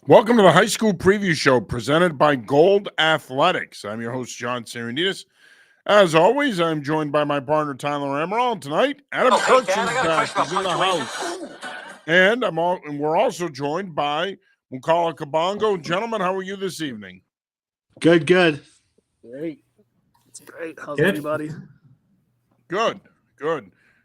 Welcome to the High School Preview Show presented by Gold Athletics. I'm your host, John Sarandidis. As always, I'm joined by my partner, Tyler Emerald. Tonight, Adam Kirch is back. He's in the house. And we're also joined by Mukala Kabongo. Gentlemen, how are you this evening? Good. Great. It's great. How's Good. everybody? Good.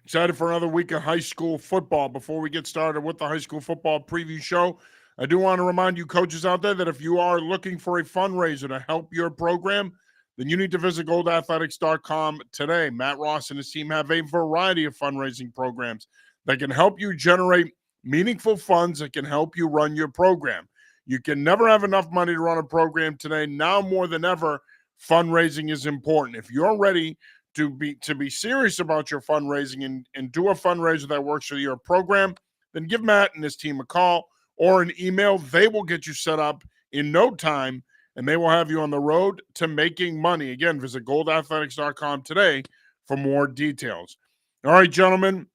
Excited for another week of high school football. Before we get started with the High School Football Preview Show, I do want to remind you coaches out there that if you are looking for a fundraiser to help your program, then you need to visit goldathletics.com today. Matt Ross and his team have a variety of fundraising programs that can help you generate meaningful funds that can help you run your program. You can never have enough money to run a program today. Now more than ever, fundraising is important. If you're ready to be serious about your fundraising and do a fundraiser that works for your program, then give Matt and his team a call or an email. They will get you set up in no time, and they will have you on the road to making money. Again, visit goldathletics.com today for more details. All right, gentlemen,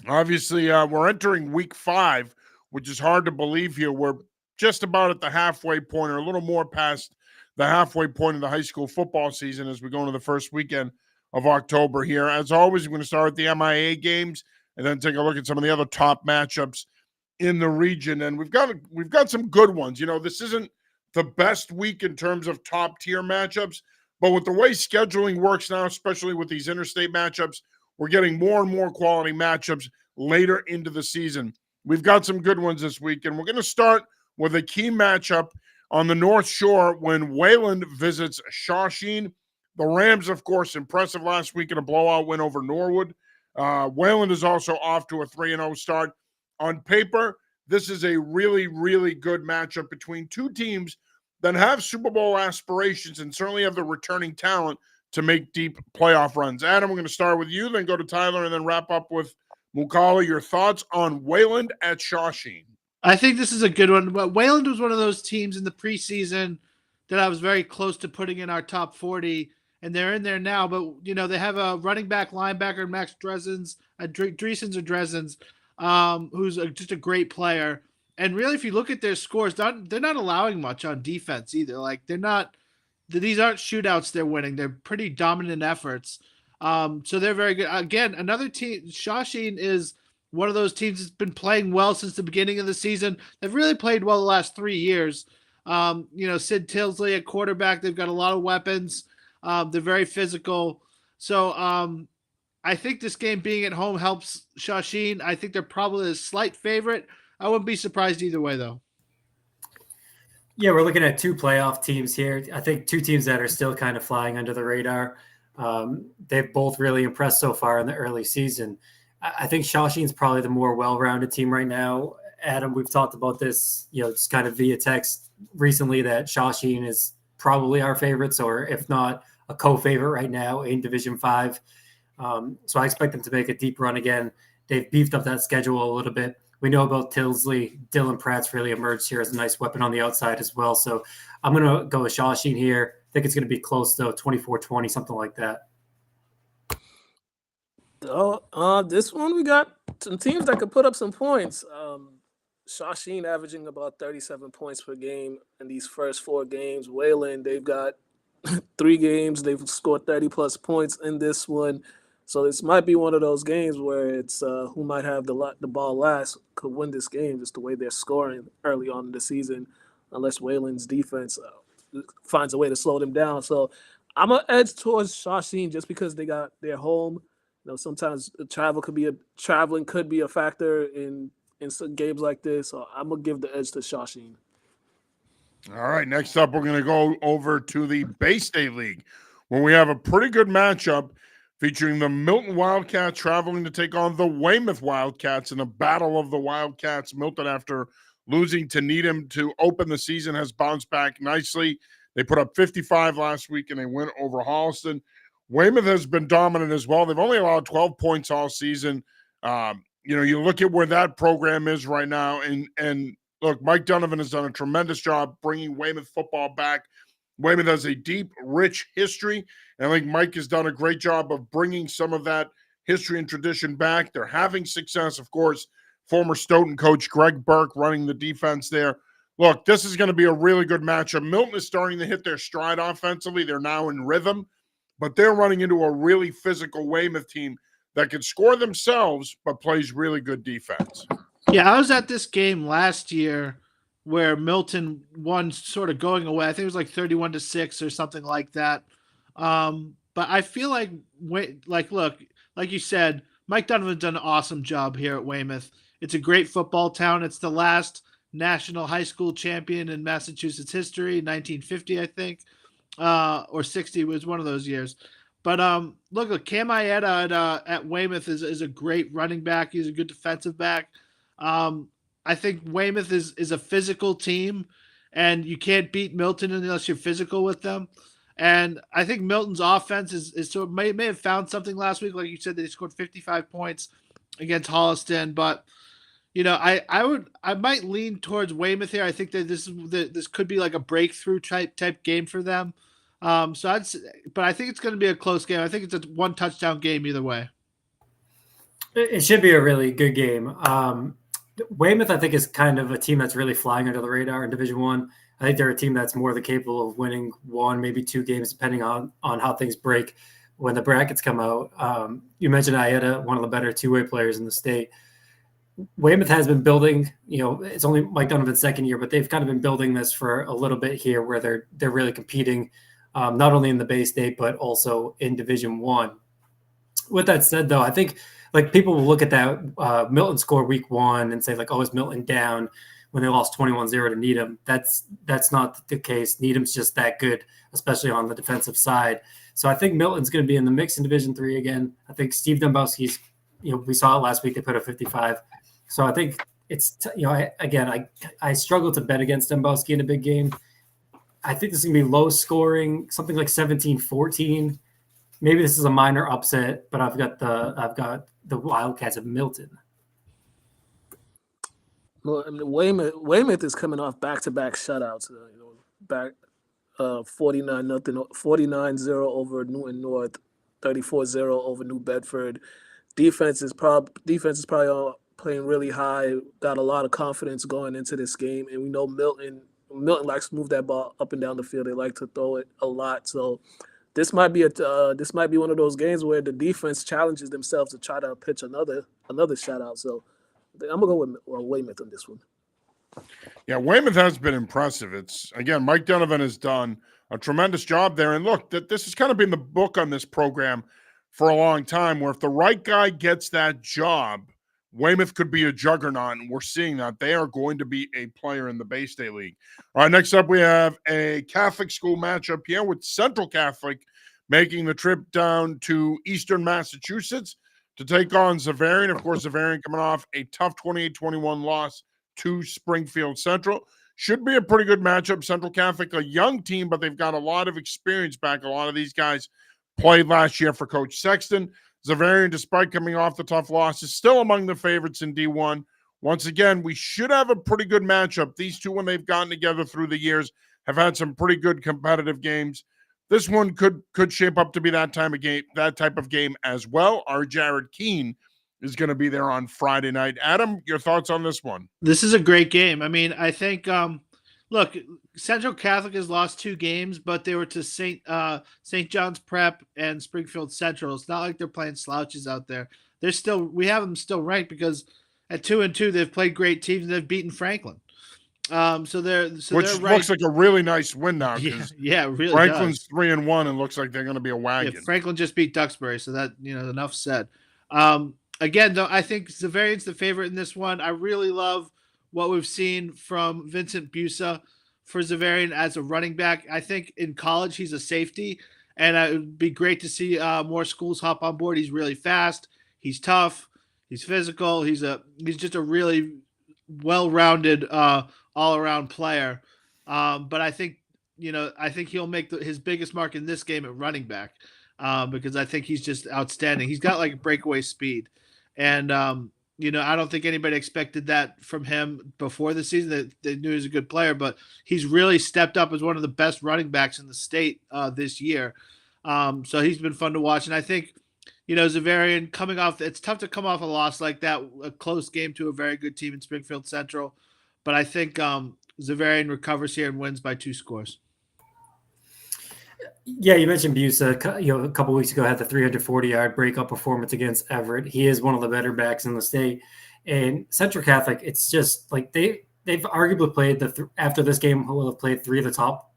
obviously we're entering week 5, which is hard to believe here. We're just about at the halfway point or a little more past the halfway point of the high school football season as we go into the first weekend of October here. As always, we're going to start with the MIA games and then take a look at some of the other top matchups in the region, and we've got some good ones. You know, this isn't the best week in terms of top tier matchups, but with the way scheduling works now, especially with these interstate matchups, we're getting more and more quality matchups later into the season. We've got some good ones this week, and we're going to start with a key matchup on the North Shore when Wayland visits Shawsheen. The Rams, of course, impressive last week in a blowout win over Norwood. Wayland is also off to a 3-0 start. On paper, this is a really, really good matchup between two teams that have Super Bowl aspirations and certainly have the returning talent to make deep playoff runs. Adam, we're going to start with you, then go to Tyler, and then wrap up with Mukala. Your thoughts on Wayland at Shawsheen? I think this is a good one. But Wayland was one of those teams in the preseason that I was very close to putting in our top 40, and they're in there now. But, you know, they have a running back, linebacker, Max Dresens, who's just a great player. And really, if you look at their scores, they're not allowing much on defense either. Like, these aren't shootouts they're winning. They're pretty dominant efforts. So they're very good. Again, another team, Shawsheen is one of those teams that's been playing well since the beginning of the season. They've really played well the last 3 years. Sid Tilsley at quarterback. They've got a lot of weapons. They're very physical. So I think this game being at home helps Shawsheen. I think they're probably a slight favorite. I wouldn't be surprised either way, though. Yeah, we're looking at two playoff teams here. I think two teams that are still kind of flying under the radar. They've both really impressed so far in the early season. I think Shawsheen's probably the more well-rounded team right now. Adam, we've talked about this, just kind of via text recently, that Shawsheen is probably our favorites, or if not a co-favorite right now in Division 5. So I expect them to make a deep run again. They've beefed up that schedule a little bit. We know about Tilsley. Dylan Pratt's really emerged here as a nice weapon on the outside as well. So I'm going to go with Shawsheen here. I think it's going to be close, though, 24-20, something like that. This one, we got some teams that could put up some points. Shawsheen averaging about 37 points per game in these first 4 games. Wayland, they've got 3 games. They've scored 30-plus points in this one. So this might be one of those games where it's who might have the ball last could win this game, just the way they're scoring early on in the season, unless Wayland's defense finds a way to slow them down. So I'm going to edge towards Shawsheen just because they got their home. Sometimes traveling could be a factor in some games like this. So I'm going to give the edge to Shawsheen. All right, next up, we're going to go over to the Bay State League, where we have a pretty good matchup featuring the Milton Wildcats traveling to take on the Weymouth Wildcats in a battle of the Wildcats. Milton, after losing to Needham to open the season, has bounced back nicely. They put up 55 last week, and they went over Holliston. Weymouth has been dominant as well. They've only allowed 12 points all season. You look at where that program is right now, and look, Mike Donovan has done a tremendous job bringing Weymouth football back. Weymouth has a deep, rich history, and I think Mike has done a great job of bringing some of that history and tradition back. They're having success, of course. Former Stoughton coach Greg Burke running the defense there. look, this is going to be a really good matchup. Milton is starting to hit their stride offensively. They're now in rhythm, but they're running into a really physical Weymouth team that can score themselves but plays really good defense. Yeah, I was at this game last year where Milton won sort of going away. I think it was like 31-6 or something like that. But I feel like look, like you said, Mike Donovan's done an awesome job here at Weymouth. It's a great football town. It's the last national high school champion in Massachusetts history, 1950, I think, or 60 was one of those years. But look, Cam Aietta at Weymouth is a great running back. He's a good defensive back. I think Weymouth is a physical team, and you can't beat Milton unless you're physical with them. And I think Milton's offense is sort of may have found something last week, like you said, they scored 55 points against Holliston. But I might lean towards Weymouth here. I think that this could be like a breakthrough type game for them. But I think it's going to be a close game. I think it's a 1 touchdown game either way. It should be a really good game. Weymouth, I think, is kind of a team that's really flying under the radar in Division One. I think they're a team that's more than capable of winning 1, maybe 2 games, depending on how things break when the brackets come out. You mentioned Aietta, one of the better two-way players in the state. Weymouth has been building, it's only Mike Donovan's second year, but they've kind of been building this for a little bit here where they're really competing, not only in the Bay State, but also in Division One. With that said, though, I think like people will look at that Milton score week 1 and say like, oh, is Milton down when they lost 21-0 to Needham? That's not the case. Needham's just that good, especially on the defensive side. So I think Milton's going to be in the mix in Division 3 again. I think Steve Dombowski's, we saw it last week. They put a 55. So I think it's, I struggle to bet against Dombowski in a big game. I think this is going to be low scoring, something like 17-14. Maybe this is a minor upset, but I've got the Wildcats of Milton. Well, I mean, Weymouth is coming off back-to-back shutouts. Back 49-0 over Newton North, 34-0 over New Bedford. Defense is probably all playing really high. Got a lot of confidence going into this game, and we know Milton likes to move that ball up and down the field. They like to throw it a lot, so this might be one of those games where the defense challenges themselves to try to pitch another shutout. So I'm gonna go with Weymouth on this one. Yeah, Weymouth has been impressive. It's again, Mike Donovan has done a tremendous job there. And look, this has kind of been the book on this program for a long time, where if the right guy gets that job, Weymouth could be a juggernaut, and we're seeing that. They are going to be a player in the Bay State League. All right, next up we have a Catholic school matchup here with Central Catholic making the trip down to Eastern Massachusetts to take on Xaverian. Of course, Xaverian coming off a tough 28-21 loss to Springfield Central. Should be a pretty good matchup. Central Catholic, a young team, but they've got a lot of experience back. A lot of these guys played last year for Coach Sexton. Xaverian, despite coming off the tough loss, is still among the favorites in D1. Once again, we should have a pretty good matchup. These two, when they've gotten together through the years, have had some pretty good competitive games. This one could shape up to be that type of game as well. Our Jared Keene is going to be there on Friday night. Adam, your thoughts on this one? This is a great game. I mean, I think look, Central Catholic has lost 2 games, but they were to St. John's Prep and Springfield Central. It's not like they're playing slouches out there. We have them still ranked because at 2-2 they've played great teams and they've beaten Franklin. Which looks like a really nice win now. Yeah, really. Franklin's 3-1 and looks like they're going to be a wagon. Yeah, Franklin just beat Duxbury, so that enough said. Again, though, I think Xaverian's the favorite in this one. I really love what we've seen from Vincent Busa for Xaverian as a running back. I think in college he's a safety, and it would be great to see more schools hop on board. He's really fast. He's tough. He's physical. He's just a really well-rounded all-around player. But I think he'll make his biggest mark in this game at running back because I think he's just outstanding. He's got like breakaway speed, and I don't think anybody expected that from him before the season. That they knew he was a good player, but he's really stepped up as one of the best running backs in the state this year. So he's been fun to watch, and I think Xaverian coming off. It's tough to come off a loss like that, a close game to a very good team in Springfield Central. But I think Zavarian recovers here and wins by 2 scores. Yeah, you mentioned Busa. A couple weeks ago had the 340-yard breakup performance against Everett. He is one of the better backs in the state. And Central Catholic, it's just like they've arguably played after this game will have played 3 of the top,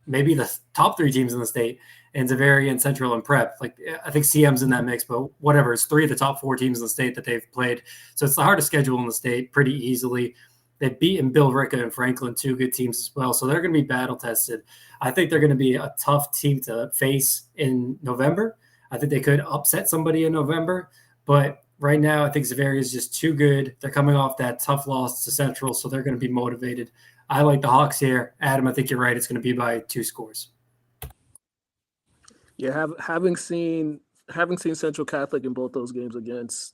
maybe the top 3 teams in the state, and Zavarian, Central, and Prep. Like I think CM's in that mix, but whatever. It's 3 of the top 4 teams in the state that they've played. So it's the hardest schedule in the state pretty easily. They've beaten Bill Ricka and Franklin, 2 good teams as well. So they're going to be battle tested. I think they're going to be a tough team to face in November. I think they could upset somebody in November. But right now, I think Zavarian is just too good. They're coming off that tough loss to Central, so they're going to be motivated. I like the Hawks here. Adam, I think you're right. It's going to be by 2 scores. Yeah, having seen Central Catholic in both those games against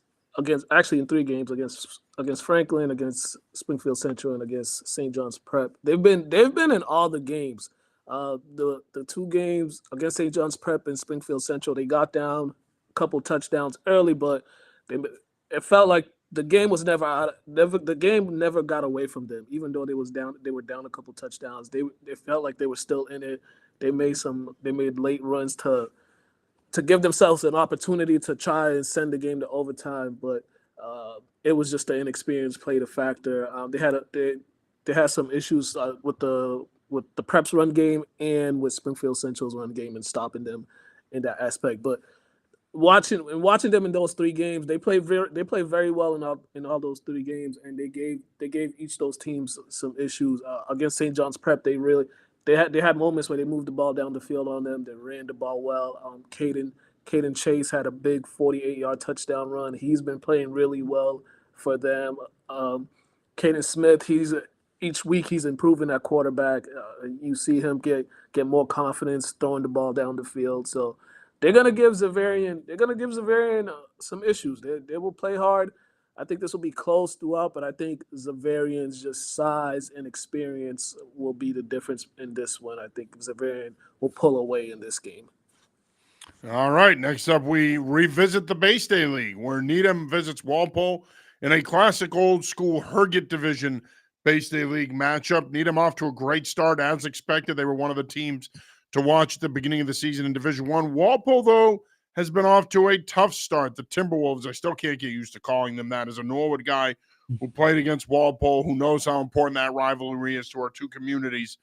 actually in 3 games against Franklin, against Springfield Central, and against St. John's Prep. They've been in all the games. The 2 games against St. John's Prep and Springfield Central, they got down a couple touchdowns early, but it felt like the game was the game never got away from them. Even though they were down a couple touchdowns. They felt like they were still in it. They made late runs to give themselves an opportunity to try and send the game to overtime, but it was just the inexperience played a factor. They had some issues with the Preps run game and with Springfield Central's run game and stopping them in that aspect. But watching them in those 3 games, they played very well in all those 3 games, and they gave each of those teams some issues. Against St. John's Prep, they had moments where they moved the ball down the field on them. They ran the ball well. Caden Chase had a big 48-yard touchdown run. He's been playing really well for them. Caden Smith, each week he's improving at quarterback. You see him get more confidence throwing the ball down the field. So they're gonna give Zavarian some issues. They will play hard. I think this will be close throughout, but I think Zavarian's just size and experience will be the difference in this one. I think Zavarian will pull away in this game. All right. Next up, we revisit the Bay State League, where Needham visits Walpole in a classic old school Herget Division Bay State League matchup. Needham off to a great start as expected. They were one of the teams to watch at the beginning of the season in Division One. Walpole, though, has been off to a tough start. The Timberwolves, I still can't get used to calling them that. As a Norwood guy who played against Walpole, who knows how important that rivalry is to our 2 communities,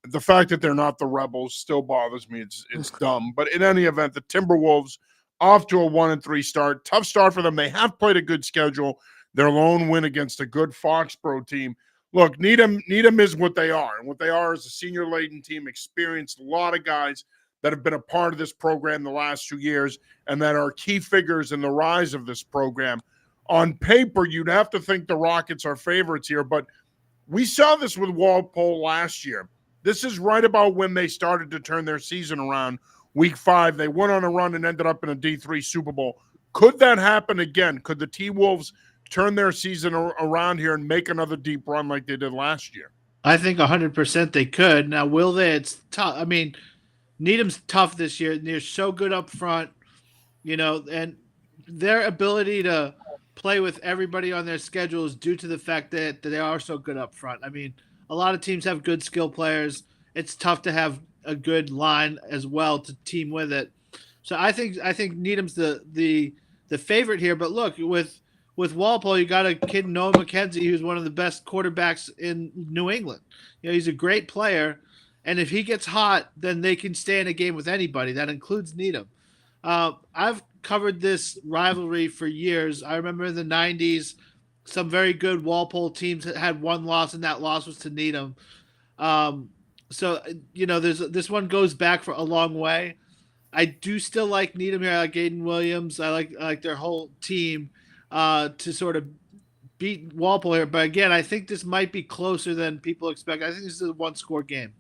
the fact that they're not the Rebels still bothers me. It's dumb. But in any event, the Timberwolves off to a 1-3 start. Tough start for them. They have played a good schedule. Their lone win against a good Foxborough team. Look, Needham is what they are. And what they are is a senior-laden team, experienced, a lot of guys that have been a part of this program the last 2 years and that are key figures in the rise of this program. On paper, you'd have to think the Rockets are favorites here, but we saw this with Walpole last year. This is right about when they started to turn their season around. Week 5, they went on a run and ended up in a D3 Super Bowl. Could that happen again? Could the T-Wolves turn their season around here and make another deep run like they did last year? I think 100% they could. Now, will they? It's tough. I mean, Needham's tough this year. They're so good up front, and their ability to play with everybody on their schedule is due to the fact that they are so good up front. I mean, a lot of teams have good skill players. It's tough to have a good line as well to team with it. So I think Needham's the favorite here. But look, with Walpole, you got a kid, Noah McKenzie, who's one of the best quarterbacks in New England. He's a great player. And if he gets hot, then they can stay in a game with anybody. That includes Needham. I've covered this rivalry for years. I remember in the 90s, some very good Walpole teams had 1 loss, and that loss was to Needham. So this one goes back for a long way. I do still like Needham here. I like Aiden Williams. I like their whole team to sort of beat Walpole here. But again, I think this might be closer than people expect. I think this is a 1-score game.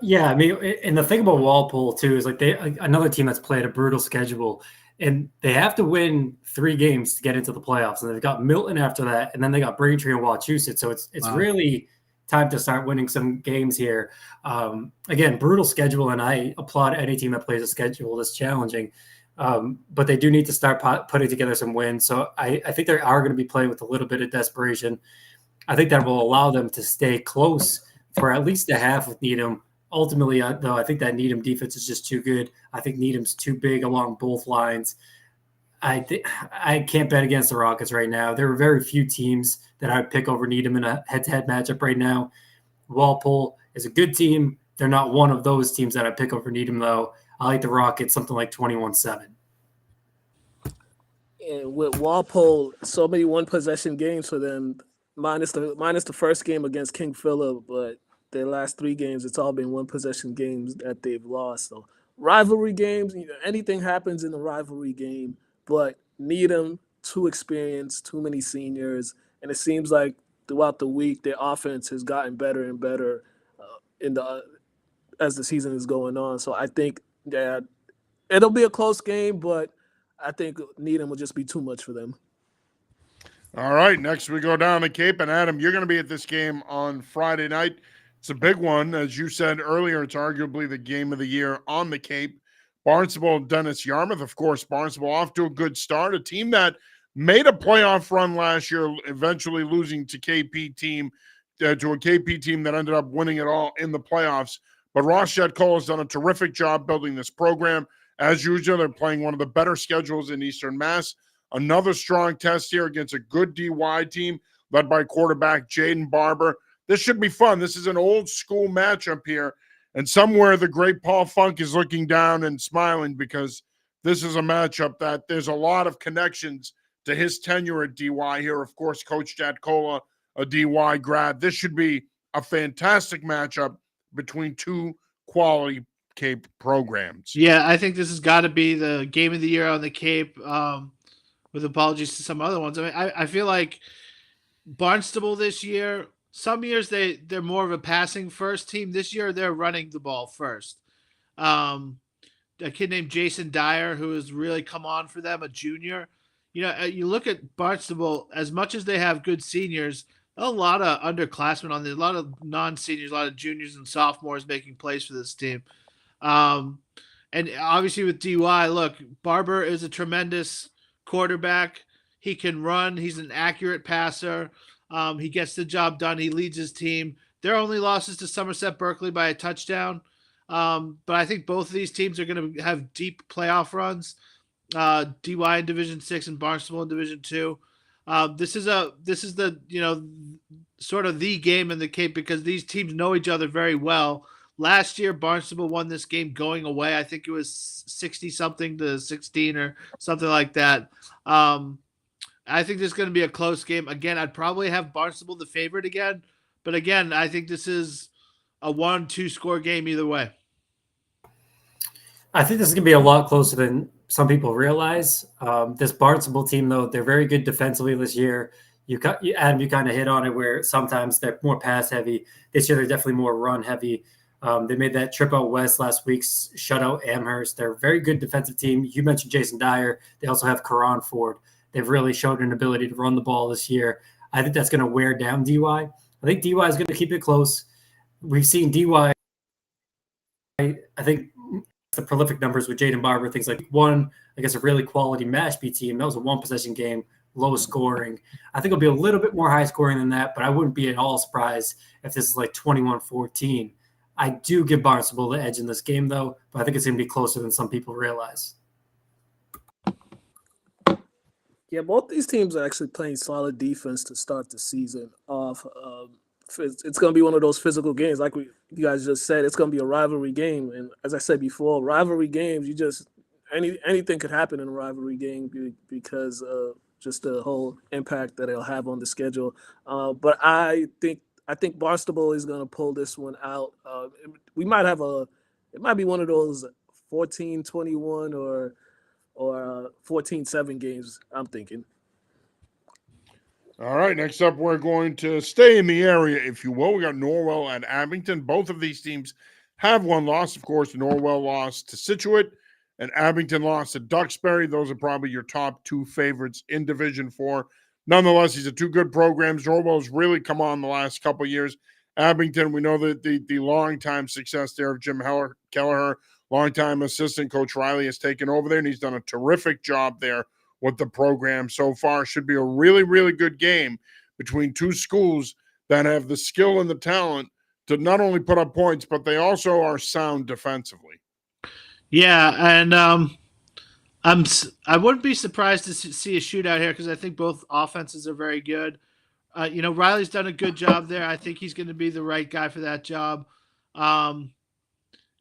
Yeah, I mean, and the thing about Walpole too is like another team that's played a brutal schedule, and they have to win 3 games to get into the playoffs, and they've got Milton after that, and then they got Braintree and Wachusett. So it's wow. Really time to start winning some games here. Again, brutal schedule, and I applaud any team that plays a schedule this challenging. But they do need to start putting together some wins. So I think they are going to be playing with a little bit of desperation. I think that will allow them to stay close for at least a half with Needham. Ultimately, though, I think that Needham defense is just too good. I think Needham's too big along both lines. I can't bet against the Rockets right now. There are very few teams that I would pick over Needham in a head-to-head matchup right now. Walpole is a good team. They're not one of those teams that I pick over Needham, though. I like the Rockets, something like 21-7. And with Walpole, so many one-possession games for them, minus the first game against King Philip, but their last 3 games, it's all been one-possession games that they've lost. So rivalry games, anything happens in a rivalry game, but Needham, too experienced, too many seniors, and it seems like throughout the week their offense has gotten better and better as the season is going on. So I think that it'll be a close game, but I think Needham will just be too much for them. All right, next we go down to Cape, and Adam, you're going to be at this game on Friday night. It's a big one. As you said earlier, it's arguably the game of the year on the Cape. Barnstable and Dennis Yarmouth, of course. Barnstable off to a good start, a team that made a playoff run last year, eventually losing to to a KP team that ended up winning it all in the playoffs. But Ross Jatkola has done a terrific job building this program. As usual, they're playing one of the better schedules in Eastern Mass. Another strong test here against a good DY team led by quarterback Jaden Barber. This should be fun. This is an old school matchup here. And somewhere the great Paul Funk is looking down and smiling because this is a matchup that there's a lot of connections to his tenure at DY here. Of course, Coach Jatkola, a DY grad. This should be a fantastic matchup between two quality Cape programs. Yeah, I think this has got to be the game of the year on the Cape, with apologies to some other ones. I mean, I feel like Barnstable this year, some years they're more of a passing first team. This year they're running the ball first. A kid named Jason Dyer, who has really come on for them, a junior. You look at Barnstable, as much as they have good seniors, a lot of underclassmen on there, a lot of non-seniors, a lot of juniors and sophomores making plays for this team. And obviously with DY, look, Barber is a tremendous quarterback. He can run. He's an accurate passer. He gets the job done. He leads his team. Their only losses to Somerset Berkeley by a touchdown. But I think both of these teams are going to have deep playoff runs. DY in Division 6 and Barnstable in Division 2. This is the sort of the game in the Cape because these teams know each other very well. Last year, Barnstable won this game going away. I think it was 60-something to 16 or something like that. I think this is going to be a close game. Again, I'd probably have Barnstable the favorite again. But again, I think this is a 1-2 score game either way. I think this is going to be a lot closer than some people realize. This Barnstable team, though, they're very good defensively this year. Adam, you kind of hit on it where sometimes they're more pass heavy. This year, they're definitely more run heavy. They made that trip out west last week, shut out Amherst. They're a very good defensive team. You mentioned Jason Dyer. They also have Karan Ford. They've really showed an ability to run the ball this year. I think that's going to wear down DY. I think DY is going to keep it close. We've seen DY, I think, the prolific numbers with Jaden Barber, things like a really quality Mashpee team. That was a one-possession game, low scoring. I think it'll be a little bit more high scoring than that, but I wouldn't be at all surprised if this is like 21-14. I do give Barnstable the edge in this game, though, but I think it's going to be closer than some people realize. Yeah, both these teams are actually playing solid defense to start the season off. It's going to be one of those physical games. Like you guys just said, it's going to be a rivalry game. And as I said before, rivalry games, anything could happen in a rivalry game because of just the whole impact that it'll have on the schedule. But I think Barnstable is going to pull this one out. It might be one of those 14-21 or 14-7 games, I'm thinking. All right, next up, we're going to stay in the area, if you will. We got Norwell and Abington. Both of these teams have one loss. Of course, Norwell lost to Scituate, and Abington lost to Duxbury. Those are probably your top two favorites in Division 4. Nonetheless, these are two good programs. Norwell's really come on the last couple of years. Abington, we know that the long-time success there of Jim Kelleher, long-time assistant Coach Riley has taken over there, and he's done a terrific job there with the program so far. Should be a really, really good game between two schools that have the skill and the talent to not only put up points, but they also are sound defensively. Yeah, and I wouldn't be surprised to see a shootout here because I think both offenses are very good. Riley's done a good job there. I think he's going to be the right guy for that job. And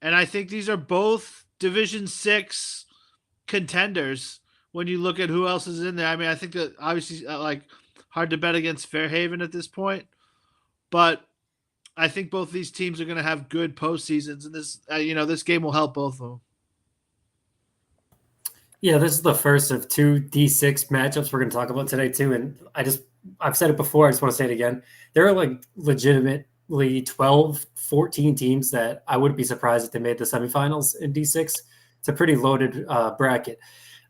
I think these are both Division 6 contenders when you look at who else is in there. I mean, I think that obviously hard to bet against Fairhaven at this point, but I think both these teams are going to have good postseasons, and this game will help both of them. Yeah, this is the first of two D6 matchups we're going to talk about today too, and I've said it before. I just want to say it again. There are legitimately 12, 14 teams that I wouldn't be surprised if they made the semifinals in D6. It's a pretty loaded bracket.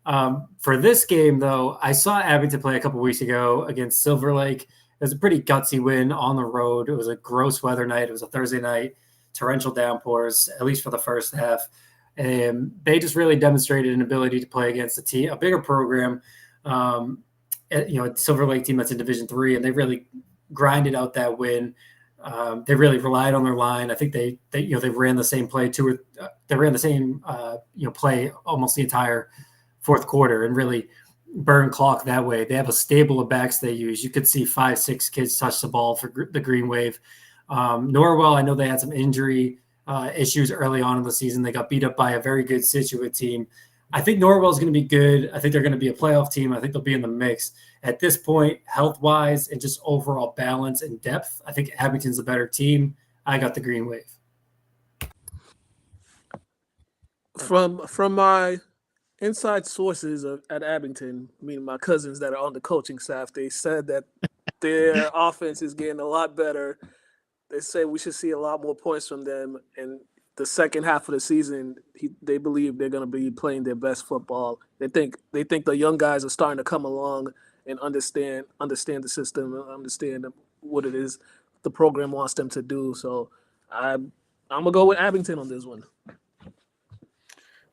For this game, though, I saw Abington play a couple weeks ago against Silver Lake. It was a pretty gutsy win on the road. It was a gross weather night. It was a Thursday night, torrential downpours, at least for the first half. And they just really demonstrated an ability to play against a bigger program, a Silver Lake team that's in Division III, and they really grinded out that win. They really relied on their line. I think they ran the same play play almost the entire fourth quarter and really burn clock that way. They have a stable of backs they use. You could see 5-6 kids touch the ball for the Green Wave. Norwell, I know they had some injury issues early on in the season. They got beat up by a very good Scituate team. I think Norwell is going to be good. I think they're going to be a playoff team. I think they'll be in the mix. At this point, health-wise and just overall balance and depth, I think Abington's a better team. I got the Green Wave. From my inside sources at Abington, meaning my cousins that are on the coaching staff, they said that their offense is getting a lot better. They say we should see a lot more points from them. And the second half of the season, they believe they're going to be playing their best football. They think the young guys are starting to come along and understand the system, and understand what it is the program wants them to do. So I'm going to go with Abington on this one.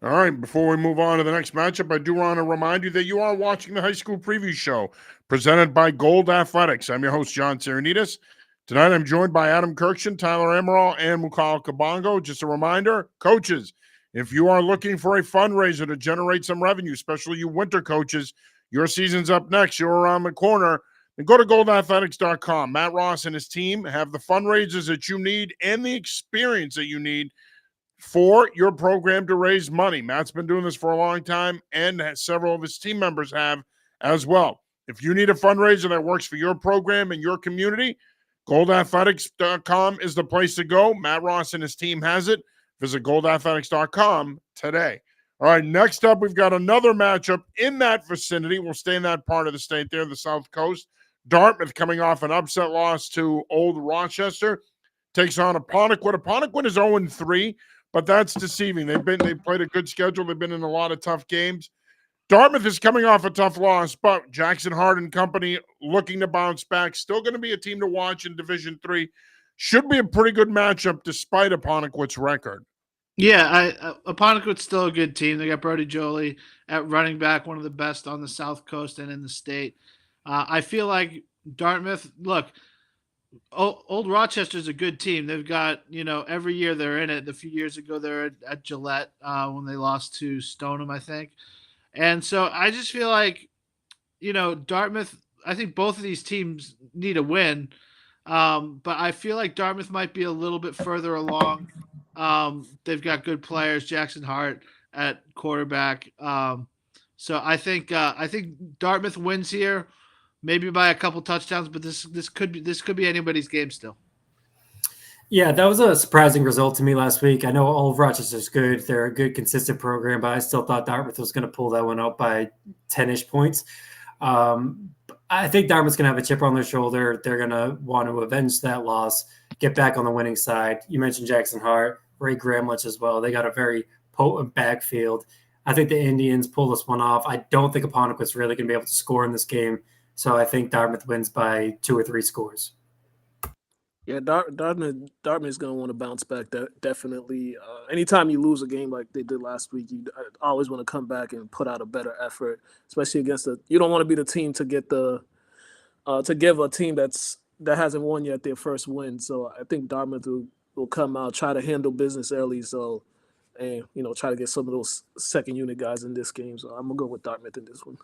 All right, before we move on to the next matchup, I do want to remind you that you are watching the High School Preview Show presented by Gold Athletics. I'm your host, John Serenitas. Tonight, I'm joined by Adam Kirkshin, Tyler Emerald, and Mukal Kabongo. Just a reminder, coaches, if you are looking for a fundraiser to generate some revenue, especially you winter coaches, your season's up next, you're around the corner, then go to goldathletics.com. Matt Ross and his team have the fundraisers that you need and the experience that you need for your program to raise money. Matt's been doing this for a long time, and several of his team members have as well. If you need a fundraiser that works for your program and your community, goldathletics.com is the place to go. Matt Ross and his team has it. Visit goldathletics.com today. All right, next up, we've got another matchup in that vicinity. We'll stay in that part of the state there, the South Coast. Dartmouth coming off an upset loss to Old Rochester takes on Apponequet. Apponequet is 0-3, but that's deceiving. They played a good schedule. They've been in a lot of tough games. Dartmouth is coming off a tough loss, but Jackson Hart and company looking to bounce back. Still going to be a team to watch in Division III. Should be a pretty good matchup despite Apponequet's record. Yeah, Apponequet's still a good team. They got Brody Jolie at running back, one of the best on the South Coast and in the state. I feel like Dartmouth, look, Old Rochester's a good team. They've got, every year they're in it. A few years ago, they're at Gillette when they lost to Stoneham, I think. And so I just feel like, Dartmouth, I think both of these teams need a win. But I feel like Dartmouth might be a little bit further along. They've got good players, Jackson Hart at quarterback. So I think Dartmouth wins here, maybe by a couple touchdowns, but this could be anybody's game still. Yeah, that was a surprising result to me last week. I know Old Rochester's good. They're a good, consistent program, but I still thought Dartmouth was going to pull that one out by 10-ish points. I think Dartmouth's going to have a chip on their shoulder. They're going to want to avenge that loss, get back on the winning side. You mentioned Jackson Hart, Ray Gramlich as well. They got a very potent backfield. I think the Indians pull this one off. I don't think Apponequet's really going to be able to score in this game, so I think Dartmouth wins by 2 or 3 scores. Yeah, Dartmouth is going to want to bounce back. Definitely. Anytime you lose a game like they did last week, you always want to come back and put out a better effort, especially against you don't want to be the team to get the to give a team that hasn't won yet their first win. So I think Dartmouth will come out, try to handle business early, and try to get some of those second unit guys in this game. So I'm gonna go with Dartmouth in this one.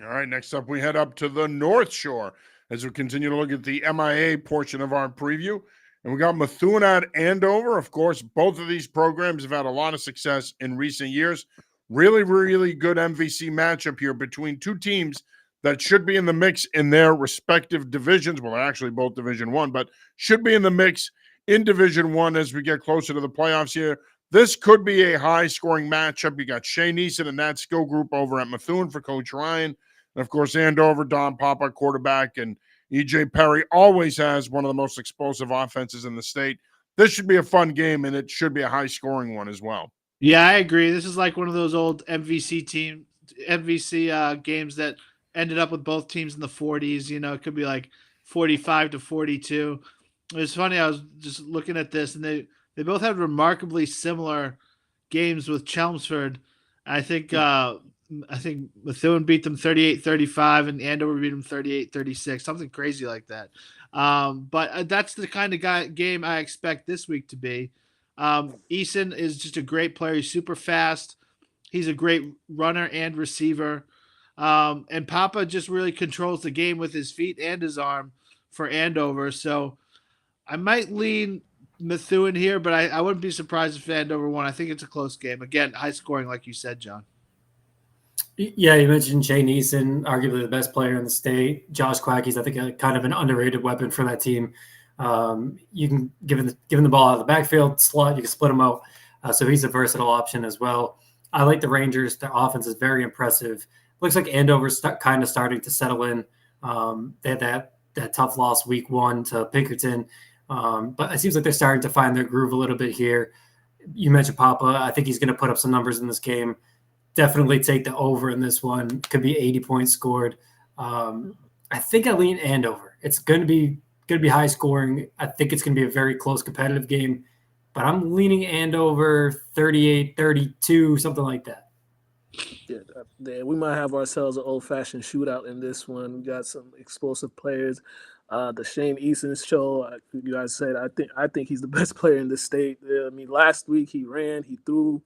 All right, next up, we head up to the North Shore as we continue to look at the MIA portion of our preview. And we got Methuen at Andover. Of course, both of these programs have had a lot of success in recent years. Really, really good MVC matchup here between two teams that should be in the mix in their respective divisions. Well, they're actually both Division I, but should be in the mix in Division I as we get closer to the playoffs here. This could be a high-scoring matchup. You got Shane Eason and that skill group over at Methuen for Coach Ryan. And, of course, Andover, Don Papa, quarterback, and E.J. Perry always has one of the most explosive offenses in the state. This should be a fun game, and it should be a high-scoring one as well. Yeah, I agree. This is like one of those old MVC games that ended up with both teams in the 40s. It could be like 45-42. It was funny. I was just looking at this, and they both had remarkably similar games with Chelmsford. I think Methuen beat them 38-35, and Andover beat them 38-36, something crazy like that. But that's the kind of game I expect this week to be. Eason is just a great player. He's super fast. He's a great runner and receiver. And Papa just really controls the game with his feet and his arm for Andover. So I might lean Methuen here, but I wouldn't be surprised if Andover won. I think it's a close game. Again, high scoring, like you said, John. Yeah, you mentioned Shane Eason, arguably the best player in the state. Josh Quackey's, I think, kind of an underrated weapon for that team. You can give him the ball out of the backfield slot. You can split him out. So he's a versatile option as well. I like the Rangers. Their offense is very impressive. Looks like Andover's kind of starting to settle in. They had that tough loss week 1 to Pinkerton. But it seems like they're starting to find their groove a little bit here. You mentioned Papa. I think he's going to put up some numbers in this game. Definitely take the over in this one. Could be 80 points scored. I think I lean Andover. It's going to be high scoring. I think it's going to be a very close competitive game, but I'm leaning Andover 38-32, something like that. Yeah, we might have ourselves an old-fashioned shootout in this one. We got some explosive players. The Shane Eason show, you guys said, I think he's the best player in the state. I mean, last week he ran, he threw.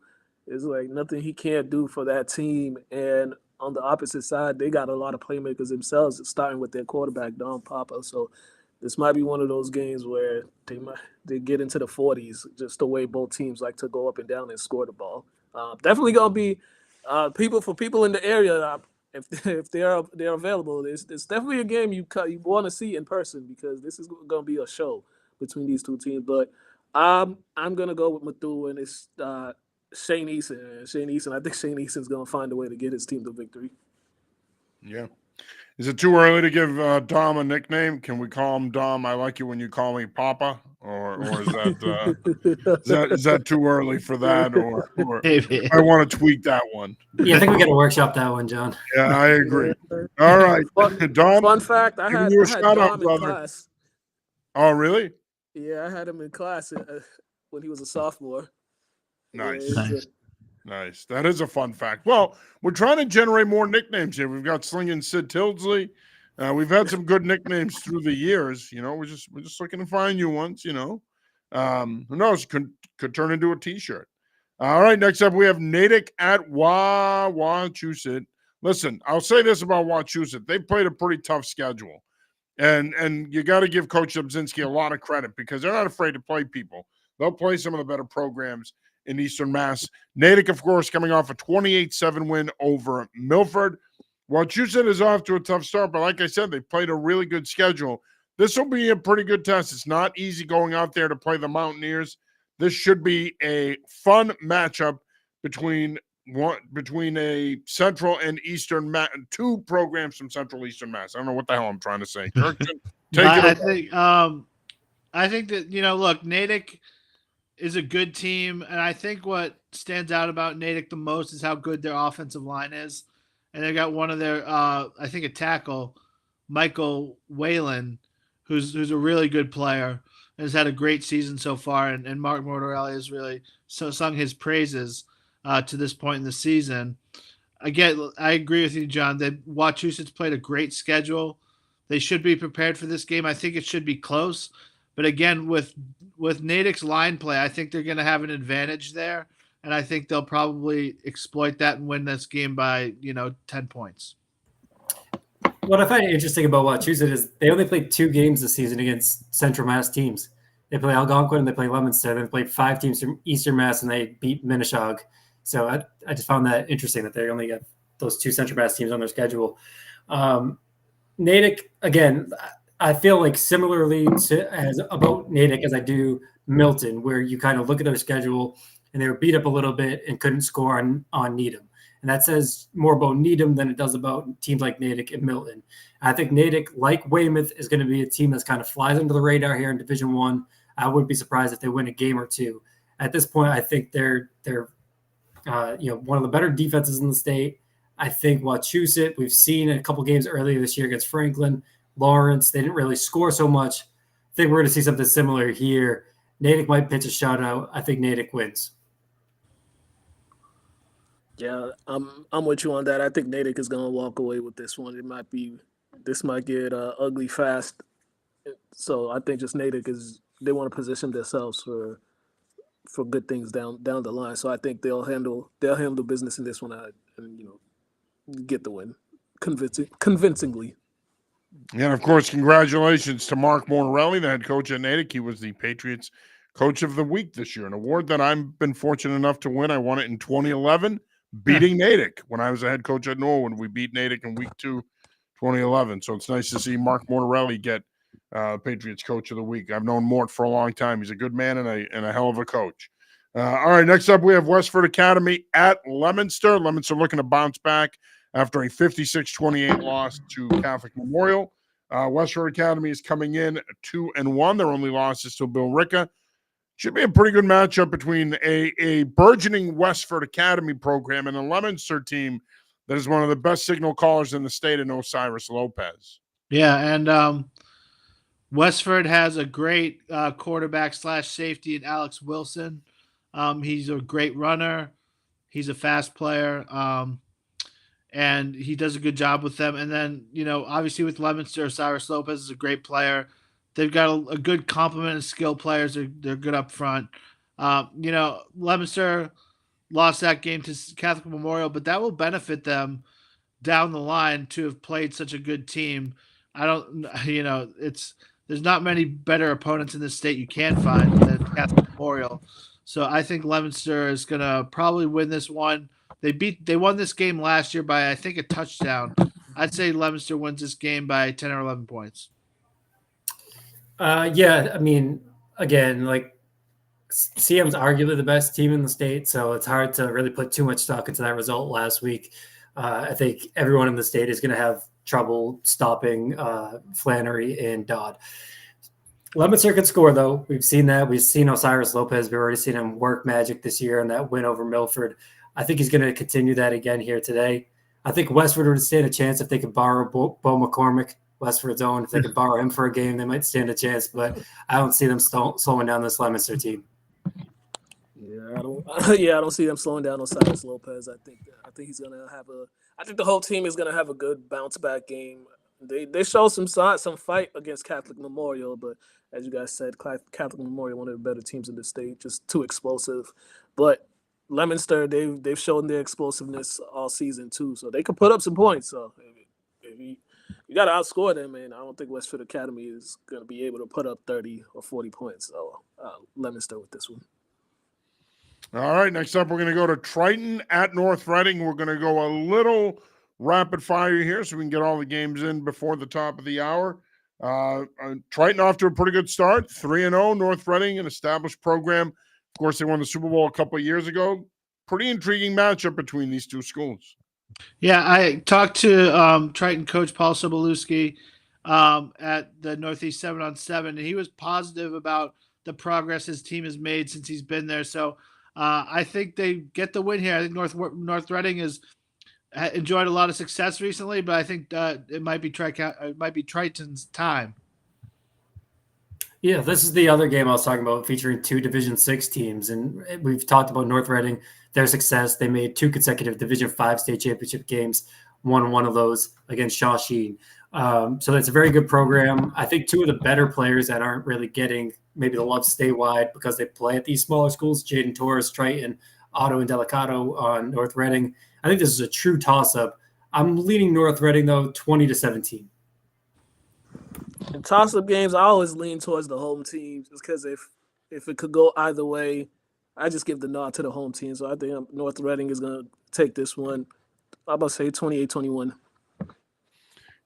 It's like nothing he can't do for that team. And on the opposite side, they got a lot of playmakers themselves, starting with their quarterback, Don Papa. So this might be one of those games where they get into the 40s, just the way both teams like to go up and down and score the ball. Definitely gonna be people in the area. If they're available, it's definitely a game you want to see in person, because this is gonna be a show between these two teams. But I'm gonna go with Methuen. It's Shane Eason. I think Shane Eason's going to find a way to get his team the victory. Yeah. Is it too early to give Dom a nickname? Can we call him Dom? I like you when you call me Papa, or is that is that too early for that? Or I want to tweak that one. Yeah, I think we got to workshop that one, John. Yeah, I agree. All right, Dom. Fun fact: I had Dom in class. Oh, really? Yeah, I had him in class when he was a sophomore. Nice. That is a fun fact. Well, we're trying to generate more nicknames here. We've got Slinging Sid Tildesley. We've had some good nicknames through the years. We're just looking to find new ones. Who knows? Could turn into a T-shirt. All right. Next up, we have Natick at Wachusett. Listen, I'll say this about Wachusett: they played a pretty tough schedule, and you got to give Coach Dobzinski a lot of credit, because they're not afraid to play people. They'll play some of the better programs in Eastern Mass. Natick, of course, coming off a 28-7 win over Milford. Wachusett is off to a tough start, but like I said, they played a really good schedule. This will be a pretty good test. It's not easy going out there to play the Mountaineers. This should be a fun matchup between a Central and Eastern Mass, two programs from Central Eastern Mass. I don't know what the hell I'm trying to say. Kirkton, I think that, look, Natick is a good team, and I think what stands out about Natick the most is how good their offensive line is. And they got one of their, I think, a tackle, Michael Whalen, who's a really good player, has had a great season so far, and Mark Mortarelli has really sung his praises to this point in the season. Again, I agree with you, John, that Wachusett's played a great schedule. They should be prepared for this game. I think it should be close. But again, with Natick's line play, I think they're going to have an advantage there. And I think they'll probably exploit that and win this game by, 10 points. What I find interesting about Wachusett is they only played 2 games this season against Central Mass teams. They play Algonquin and they play Leominster. They played 5 teams from Eastern Mass and they beat Minneshaug. So I just found that interesting that they only got those 2 Central Mass teams on their schedule. Natick, again, I feel like similarly about Natick as I do Milton, where you kind of look at their schedule and they were beat up a little bit and couldn't score on Needham. And that says more about Needham than it does about teams like Natick and Milton. I think Natick, like Weymouth, is going to be a team that's kind of flies under the radar here in Division I. I wouldn't be surprised if they win a game or 2. At this point, I think they're one of the better defenses in the state. I think Wachusett, we've seen in a couple games earlier this year against Franklin, Lawrence, they didn't really score so much. I think we're going to see something similar here. Natick might pitch a shutout. I think Natick wins. Yeah, I'm with you on that. I think Natick is gonna walk away with this one. This might get ugly fast. So I think just Natick they want to position themselves for good things down the line. So I think they'll handle business in this one and get the win convincingly. And of course, congratulations to Mark Mortarelli, the head coach at Natick. He was the Patriots Coach of the Week this year, an award that I've been fortunate enough to win. I won it in 2011. Beating Natick when I was a head coach at Norwood. We beat Natick in week 2, 2011. So it's nice to see Mark Mortarelli get Patriots Coach of the Week. I've known Mort for a long time. He's a good man and a hell of a coach. All right, next up we have Westford Academy at Leominster. Leominster looking to bounce back after a 56-28 loss to Catholic Memorial. Westford Academy is coming in 2-1. Their only loss is to Bill Ricca. Should be a pretty good matchup between a burgeoning Westford Academy program and a Leominster team that is one of the best signal callers in the state in Osiris Lopez. Yeah, and Westford has a great quarterback / safety in Alex Wilson. He's a great runner. He's a fast player, and he does a good job with them. And then, obviously with Leominster, Osiris Lopez is a great player. They've got a good complement of skill players. They're good up front. Leominster lost that game to Catholic Memorial, but that will benefit them down the line to have played such a good team. There's not many better opponents in this state you can find than Catholic Memorial. So I think Leominster is going to probably win this one. They won this game last year by, I think, a touchdown. I'd say Leominster wins this game by 10 or 11 points. Yeah, I mean, again, like CM's arguably the best team in the state, so it's hard to really put too much stock into that result last week. I think everyone in the state is going to have trouble stopping Flannery and Dodd. Leominster can score, though. We've seen that. We've seen Osiris Lopez. We've already seen him work magic this year in that win over Milford. I think he's going to continue that again here today. I think Westford would stand a chance if they could borrow Bo McCormick, Westford's own. If they could borrow him for a game, they might stand a chance. But I don't see them slowing down this Leominster team. Yeah, I don't see them slowing down Osiris Lopez. I think he's gonna have I think the whole team is gonna have a good bounce back game. They show some fight against Catholic Memorial, but as you guys said, Catholic Memorial, one of the better teams in the state, just too explosive. But Leominster, they've shown their explosiveness all season too, so they can put up some points. So if you got to outscore them, and I don't think Westford Academy is going to be able to put up 30 or 40 points. So Leominster with this one. All right, next up we're going to go to Triton at North Reading. We're going to go a little rapid fire here so we can get all the games in before the top of the hour. Triton off to a pretty good start, 3-0. North Reading, an established program. Of course, they won the Super Bowl a couple of years ago. Pretty intriguing matchup between these two schools. Yeah, I talked to Triton coach Paul Sobolewski at the Northeast 7-on-7, and he was positive about the progress his team has made since he's been there. So I think they get the win here. I think North Reading has enjoyed a lot of success recently, but I think it might be Triton's time. Yeah, this is the other game I was talking about, featuring 2 Division 6 teams, and we've talked about North Reading, their success. They made 2 consecutive Division 5 state championship games, won one of those against Shawsheen. So that's a very good program. I think two of the better players that aren't really getting maybe the love statewide because they play at these smaller schools, Jaden Torres, Triton, Otto, and Delicato on North Reading. I think this is a true toss-up. I'm leaning North Reading, though, 20-17. In toss-up games, I always lean towards the home team just because if it could go either way, I just give the nod to the home team. So I think North Reading is going to take this one. I'm about to say 28-21.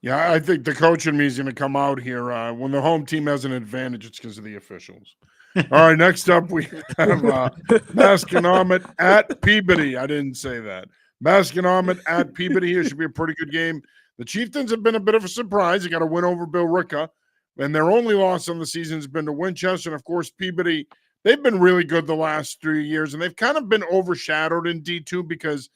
Yeah, I think the coach in me is going to come out here. When the home team has an advantage, it's because of the officials. All right, next up we have Masconomet at Peabody. I didn't say that. Masconomet at Peabody here should be a pretty good game. The Chieftains have been a bit of a surprise. They got a win over Billerica, and their only loss on the season has been to Winchester. And, of course, Peabody, they've been really good the last 3 years, and they've kind of been overshadowed in D2 because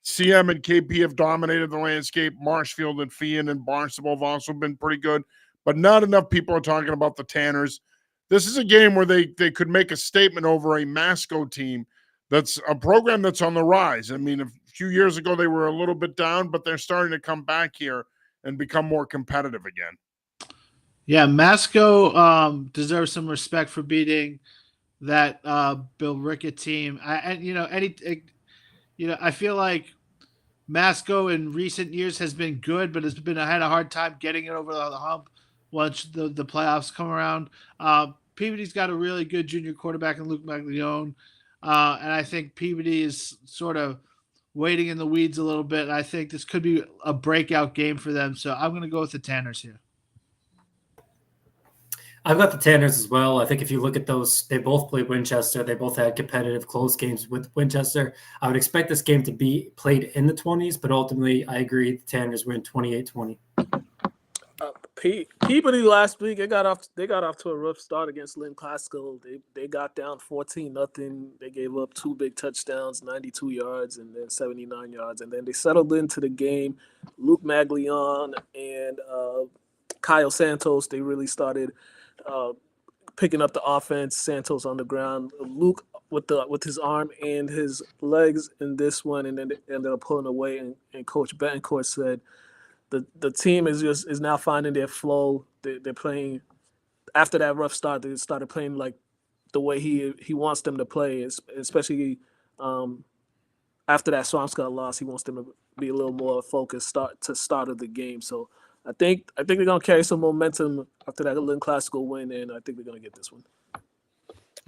CM and KP have dominated the landscape. Marshfield and Fian and Barnstable have also been pretty good, but not enough people are talking about the Tanners. This is a game where they could make a statement over a Masco team that's a program that's on the rise. I mean, a few years ago they were a little bit down, but they're starting to come back here and become more competitive again. Yeah, Masco deserves some respect for beating that Billerica team. I feel like Masco in recent years has been good, but had a hard time getting it over the hump once the playoffs come around. Peabody's got a really good junior quarterback in Luke Maglione, and I think Peabody is sort of waiting in the weeds a little bit. And I think this could be a breakout game for them. So I'm going to go with the Tanners here. I've got the Tanners as well. I think if you look at those, they both played Winchester. They both had competitive close games with Winchester. I would expect this game to be played in the 20s, but ultimately I agree the Tanners win 28-20. Peabody last week, they got off to a rough start against Lynn Classical. They got down 14-0. They gave up 2 big touchdowns, 92 yards and then 79 yards. And then they settled into the game. Luke Maglione and Kyle Santos, they really started picking up the offense. Santos on the ground. Luke with his arm and his legs in this one, and then they ended up pulling away. And Coach Betancourt said the team is now finding their flow. They're playing after that rough start. They started playing like the way he wants them to play, especially after that Swampscott loss. He wants them to be a little more focused start of the game. So I think they're gonna carry some momentum after that Lynn Classical win, and I think they're gonna get this one.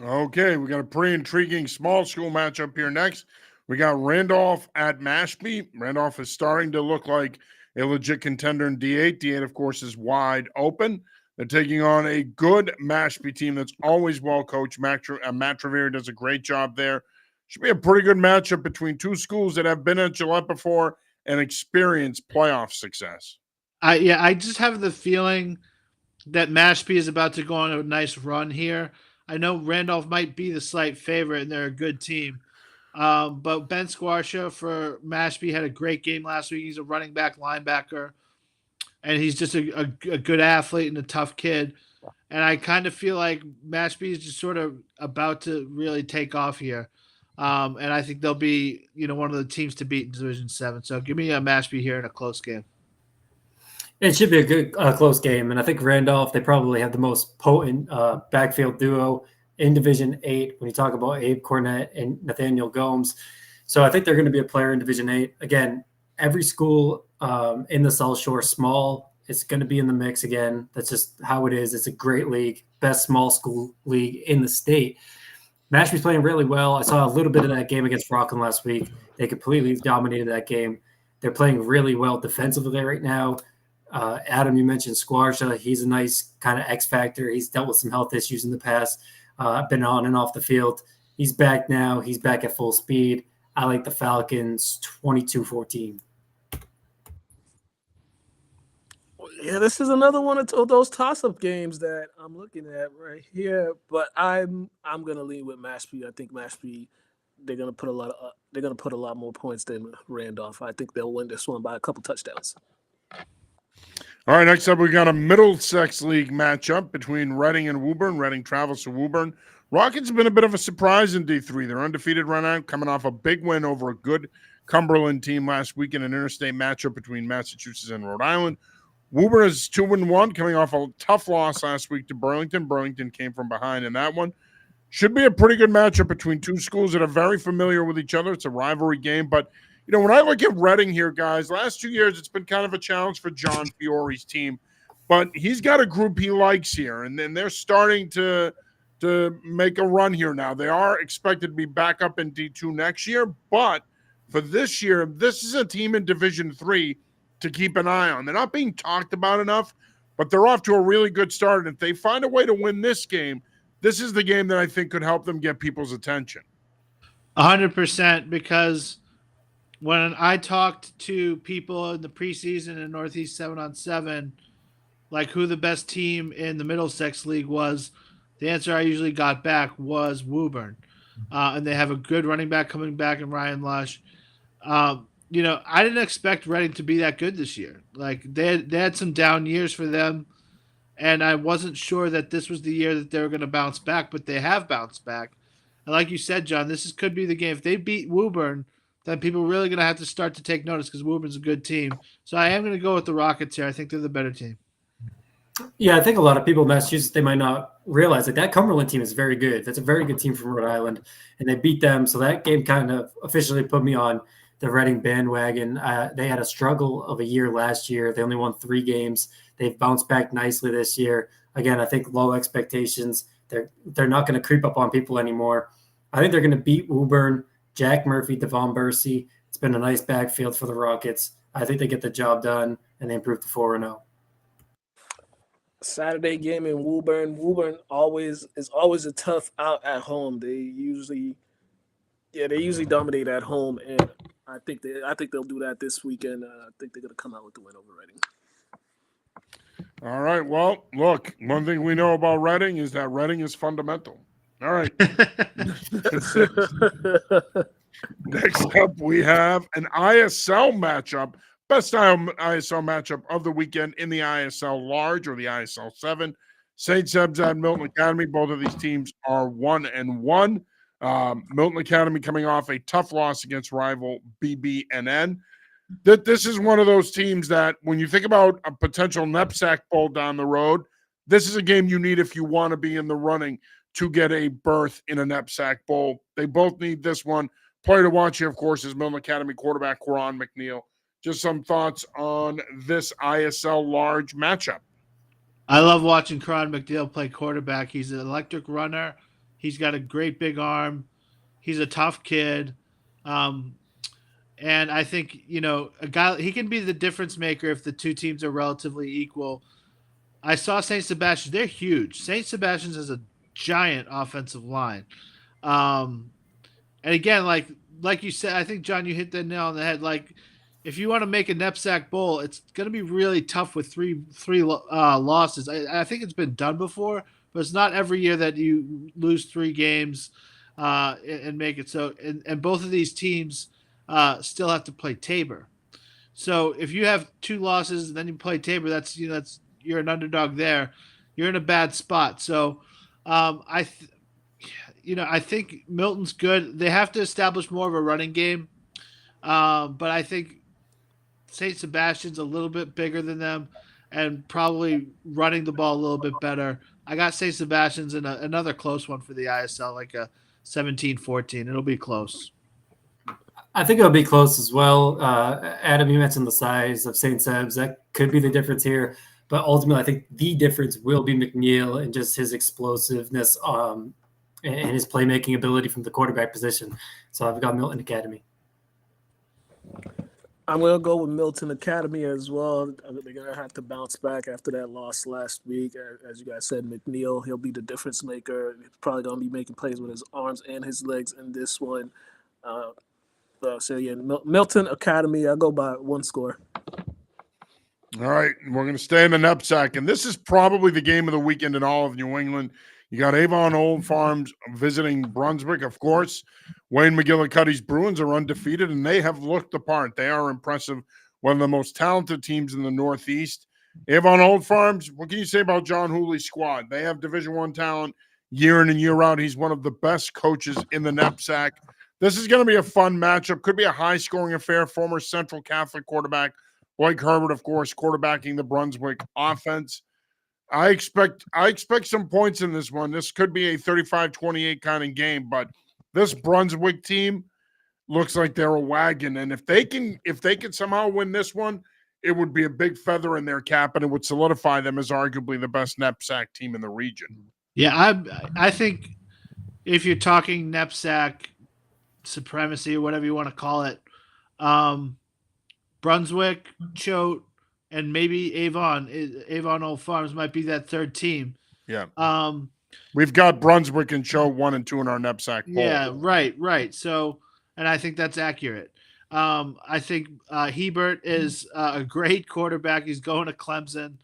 Okay, we got a pretty intriguing small school matchup here next. We got Randolph at Mashpee. Randolph is starting to look like a legit contender in D8. D8, of course, is wide open. They're taking on a good Mashpee team that's always well coached. Matt Trevere does a great job there. Should be a pretty good matchup between two schools that have been at Gillette before and experienced playoff success. I just have the feeling that Mashpee is about to go on a nice run here. I know Randolph might be the slight favorite, and they're a good team. But Ben Squarsha for Mashpee had a great game last week. He's a running back linebacker, and he's just a good athlete and a tough kid. And I kind of feel like Mashpee is just sort of about to really take off here. And I think they'll be, one of the teams to beat in Division 7. So give me a Mashpee here in a close game. It should be a good close game, and I think Randolph, they probably have the most potent backfield duo in Division 8 when you talk about Abe Cornett and Nathaniel Gomes. So I think they're going to be a player in Division 8. Again, every school in the South Shore small is going to be in the mix again. That's just how it is. It's a great league, best small school league in the state. Mashpee's playing really well. I saw a little bit of that game against Rockland last week. They completely dominated that game. They're playing really well defensively right now. Adam, you mentioned Squarsha. He's a nice kind of X factor. He's dealt with some health issues in the past. Been on and off the field. He's back now. He's back at full speed. I like the Falcons 22-14. Yeah, this is another one of those toss-up games that I'm looking at right here. But I'm gonna lean with Mashpee. I think Mashpee, they're gonna put a lot more points than Randolph. I think they'll win this one by a couple touchdowns. All right, next up we got a Middlesex League matchup between Reading and Woburn. Reading travels to Woburn. Rockets have been a bit of a surprise in D3. They're undefeated right now, coming off a big win over a good Cumberland team last week in an interstate matchup between Massachusetts and Rhode Island. Woburn is 2-1, coming off a tough loss last week to Burlington. Burlington came from behind in that one. Should be a pretty good matchup between two schools that are very familiar with each other. It's a rivalry game. But, when I look at Reading here, guys, last 2 years it's been kind of a challenge for John Fiore's team. But he's got a group he likes here, and then they're starting to make a run here now. They are expected to be back up in D2 next year. But for this year, this is a team in Division 3 to keep an eye on. They're not being talked about enough, but they're off to a really good start. And if they find a way to win this game, this is the game that I think could help them get people's attention. 100%, because when I talked to people in the preseason in Northeast 7-on-7, like who the best team in the Middlesex League was, the answer I usually got back was Woburn. And they have a good running back coming back in Ryan Lush. I didn't expect Reading to be that good this year. Like they had some down years for them, and I wasn't sure that this was the year that they were going to bounce back, but they have bounced back. And like you said, John, could be the game. If they beat Woburn, then people are really going to have to start to take notice because Woburn's a good team. So I am going to go with the Rockets here. I think they're the better team. Yeah, I think a lot of people in Massachusetts, they might not realize that Cumberland team is very good. That's a very good team from Rhode Island, and they beat them. So that game kind of officially put me on the Reading bandwagon. They had a struggle of a year last year. They only won 3 games. They've bounced back nicely this year. Again, I think low expectations. They're not going to creep up on people anymore. I think they're going to beat Woburn, Jack Murphy, Devon Bursey. It's been a nice backfield for the Rockets. I think they get the job done, and they improve to 4-0. Saturday game in Woburn. Woburn is always a tough out at home. They usually dominate at home, and I think they'll do that this weekend. I think they're gonna come out with the win over Reading. All right. Well, look, one thing we know about Reading is that Reading is fundamental. All right. Next up, we have an ISL matchup. Best ISL matchup of the weekend in the ISL Large or the ISL 7. St. Seb's at Milton Academy. Both of these teams are 1-1. Milton Academy coming off a tough loss against rival BBNN. This is one of those teams that when you think about a potential NEPSAC Bowl down the road, this is a game you need if you want to be in the running to get a berth in a NEPSAC Bowl. They both need this one. Player to watch here, of course, is Milton Academy quarterback Quran McNeil. Just some thoughts on this ISL Large matchup. I love watching Quran McNeil play quarterback. He's an electric runner. He's got a great big arm. He's a tough kid. And I think, a guy, he can be the difference maker if the two teams are relatively equal. I saw St. Sebastian. They're huge. St. Sebastian's has a giant offensive line. And again, like you said, I think, John, you hit the nail on the head. Like, if you want to make a NEPSAC Bowl, it's going to be really tough with three losses. I think it's been done before, but it's not every year that you lose 3 games and make it so. And both of these teams still have to play Tabor. So if you have 2 losses and then you play Tabor, that's you're an underdog there. You're in a bad spot. So I think Milton's good. They have to establish more of a running game, but I think St. Sebastian's a little bit bigger than them and probably running the ball a little bit better. I got St. Sebastian's in another close one for the ISL, like a 17-14. It'll be close. I think it'll be close as well. Adam, you mentioned the size of St. Seb's. That could be the difference here. But ultimately, I think the difference will be McNeil and just his explosiveness and his playmaking ability from the quarterback position. So I've got Milton Academy. I'm going to go with Milton Academy as well. They're going to have to bounce back after that loss last week. As you guys said, McNeil, he'll be the difference maker. He's probably going to be making plays with his arms and his legs in this one. Milton Academy, I'll go by 1 score. All right, we're going to stay in the NEPSAC, and this is probably the game of the weekend in all of New England. You got Avon Old Farms visiting Brunswick, of course. Wayne McGillicuddy's Bruins are undefeated, and they have looked the part. They are impressive, one of the most talented teams in the Northeast. Avon Old Farms, what can you say about John Hooley's squad? They have Division I talent year in and year out. He's one of the best coaches in the NEPSAC. This is going to be a fun matchup. Could be a high-scoring affair. Former Central Catholic quarterback Blake Herbert, of course, quarterbacking the Brunswick offense. I expect some points in this one. This could be a 35-28 kind of game, but this Brunswick team looks like they're a wagon. And if they can somehow win this one, it would be a big feather in their cap, and it would solidify them as arguably the best NEPSAC team in the region. Yeah, I think if you're talking NEPSAC supremacy or whatever you want to call it, Brunswick, Choate, and maybe Avon Old Farms might be that third team. Yeah. We've got Brunswick and Choate 1 and 2 in our NEPSAC poll. Yeah, right. So, and I think that's accurate. I think Hebert is a great quarterback. He's going to Clemson.